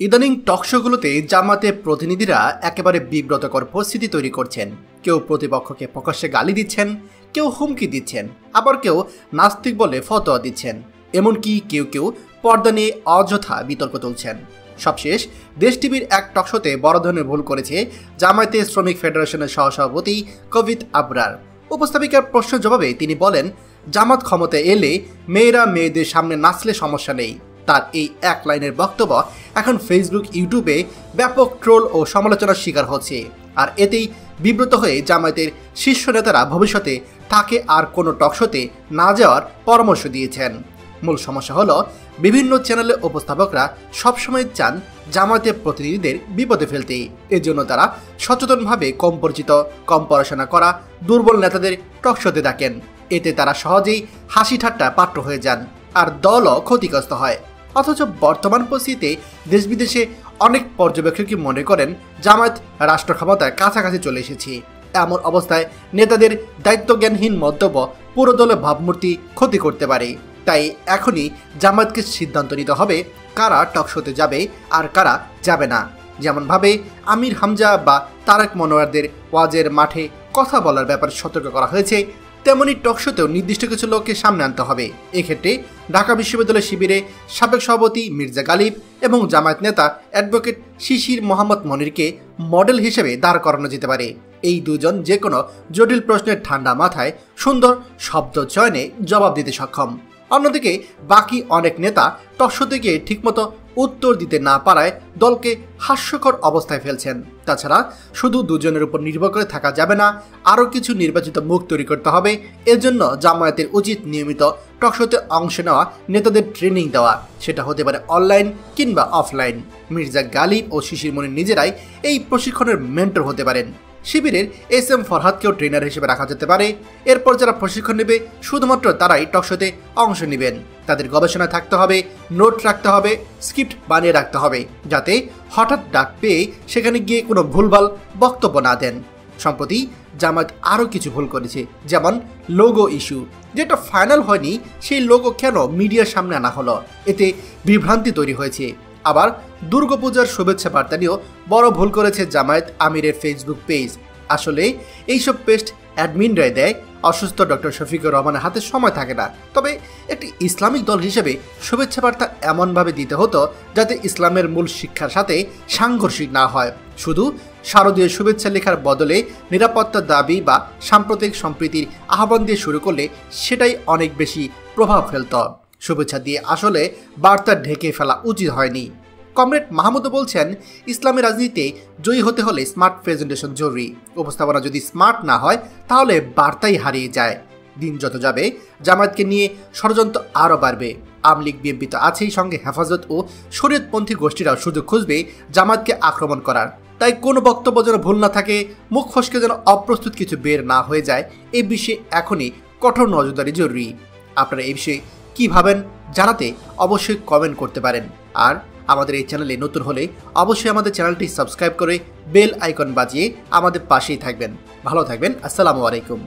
ইদানিং টকশোগুলোতে জামাতের প্রতিনিধিরা একেবারে বিব্রতকর পরিস্থিতি তৈরি করছেন। কেউ প্রতিপক্ষকে প্রকাশ্যে গালি দিচ্ছেন, কেউ হুমকি দিচ্ছেন, আবার কেউ নাস্তিক বলে ফতোয়া দিচ্ছেন। এমনকি কেউ কেউ পর্দা নিয়ে অযথা বিতর্ক তুলছেন। সবশেষ দেশ টিভির এক টকশোতে বড় ধরনের ভুল করেছে জামায়াতে শ্রমিক ফেডারেশনের সহসভাপতি কবিত আবরার। উপস্থাপিকার প্রশ্নের জবাবে তিনি বলেন, জামাত ক্ষমতায় এলে মেয়েরা মেয়েদের সামনে নাচলে সমস্যা নেই। তার এই এক লাইনের বক্তব্য এখন ফেসবুক, ইউটিউবে ব্যাপক ট্রোল ও সমালোচনার শিকার হচ্ছে। আর এতেই বিব্রত হয়ে জামায়াতের শীর্ষ নেতারা ভবিষ্যতে তাকে আর কোনো টকশোতে না যাওয়ার পরামর্শ দিয়েছেন। মূল সমস্যা হলো, বিভিন্ন চ্যানেলের উপস্থাপকরা সবসময় চান জামায়াতের প্রতিনিধিদের বিপদে ফেলতে। এজন্য তারা সচেতনভাবে কম পরিচিত, কম পড়াশোনা করা দুর্বল নেতাদের টকশোতে ডাকেন। এতে তারা সহজেই হাসি ঠাট্টা পাত্র হয়ে যান, আর দলও ক্ষতিগ্রস্ত হয়। অথচ বর্তমান পরিস্থিতিতে দেশ বিদেশে অনেক পর্যবেক্ষকই মনে করেন জামায়াত রাষ্ট্র ক্ষমতার কাছাকাছি চলে এসেছে। এমন অবস্থায় নেতাদের দায়িত্বজ্ঞানহীন মন্তব্য পুরো দলের ভাবমূর্তি ক্ষতি করতে পারে। তাই এখনই জামায়াতকে সিদ্ধান্ত নিতে হবে কারা টকশোতে যাবে আর কারা যাবে না। যেমনভাবে আমির হামজা বা তারেক মনোয়ারদের ওয়াজের মাঠে কথা বলার ব্যাপারে সতর্ক করা হয়েছে, তেমনি টকশোতেও নির্দিষ্ট কিছু লোককে সামনে আনতে হবে। এক্ষেত্রে ঢাকা বিশ্ববিদ্যালয় শিবিরে সাবেক সভাপতি মির্জা গালিব এবং জামায়াত নেতা অ্যাডভোকেট শিশির মোহাম্মদ মনিরকে মডেল হিসেবে দাঁড় করানো যেতে পারে। এই দুজন যে কোনো জটিল প্রশ্নের ঠান্ডা মাথায় সুন্দর শব্দ চয়নে জবাব দিতে সক্ষম। অন্যদিকে বাকি অনেক নেতা টকশোতে গিয়ে ঠিকমতো উত্তর দিতে না পারায় দলকে হাস্যকর অবস্থায় ফেলছেন। তাছাড়া শুধু দুজনের উপর নির্ভর করে থাকা যাবে না, আরও কিছু নির্বাচিত মুখ তৈরি করতে হবে। এজন্য জামায়াতের উচিত নিয়মিত টকশোতে অংশ নেওয়া নেতাদের ট্রেনিং দেওয়া, সেটা হতে পারে অনলাইন কিংবা অফলাইন। মির্জা গালিব ও শিশির মনির নিজেরাই এই প্রশিক্ষণের মেন্টর হতে পারেন। শিবিরের SM ফরহাদকেও ট্রেনার হিসেবে রাখা যেতে পারে। এরপর যারা প্রশিক্ষণ নেবে শুধুমাত্র তারাই টকশোতে অংশ নেবেন। তাদের গবেষণায় থাকতে হবে, নোট রাখতে হবে, স্ক্রিপ্ট বানিয়ে রাখতে হবে, যাতে হঠাৎ ডাক পেয়ে সেখানে গিয়ে কোনো ভুলভাল বক্তব্য না দেন। সম্প্রতি জামায়াত আরও কিছু ভুল করেছে, যেমন লোগো ইস্যু, যেটা ফাইনাল হয়নি সেই লোগো কেন মিডিয়ার সামনে আনা হলো, এতে বিভ্রান্তি তৈরি হয়েছে। আবার দুর্গাপূজার শুভেচ্ছা বার্তা নিয়েও বড় ভুল করেছে জামায়াত আমিরের ফেসবুক পেজ। আসলে এইসব পেস্ট অ্যাডমিনরাই দেয়। অসুস্থ ডক্টর শফিকুর রহমানের হাতে সময় থাকে না। তবে একটি ইসলামিক দল হিসেবে শুভেচ্ছা বার্তা এমনভাবে দিতে হতো যাতে ইসলামের মূল শিক্ষার সাথে সাংঘর্ষিক না হয়। শুধু শারদীয় শুভেচ্ছা লেখার বদলে নিরাপত্তার দাবি বা সাম্প্রতিক সম্প্রীতির আহ্বান দিয়ে শুরু করলে সেটাই অনেক বেশি প্রভাব ফেলত। শুভেচ্ছা দিয়ে আসলে বার্তা ঢেকে ফেলা উচিত হয়নি। কমরেড মাহমুদও বলছেন, ইসলামের রাজনীতিতে জয়ী হতে হলে স্মার্ট প্রেজেন্টেশন জরুরি। উপস্থাপনা যদি স্মার্ট না হয় তাহলে বার্তাই হারিয়ে যায়। দিন যত যাবে জামায়াতকে নিয়ে ষড়যন্ত্র আরও বাড়বে। আওয়ামী লীগ, বিএনপি তো আছেই, সঙ্গে হেফাজত ও শরীয়তপন্থী গোষ্ঠীরাও সুযোগ খুঁজবে জামায়াতকে আক্রমণ করার। তাই কোনো বক্তব্য যেন ভুল না থাকে, মুখ ফসকে যেন অপ্রস্তুত কিছু বের না হয়ে যায়, এই বিষয়ে এখনই কঠোর নজরদারি জরুরি। আপনারা এই বিষয়ে কী ভাবেন জানাতে অবশ্যই কমেন্ট করতে পারেন। আর আমাদের এই চ্যানেলে নতুন হলে অবশ্যই আমাদের চ্যানেলটি সাবস্ক্রাইব করে বেল আইকন বাজিয়ে আমাদের পাশেই থাকবেন। ভালো থাকবেন। আসসালামু আলাইকুম।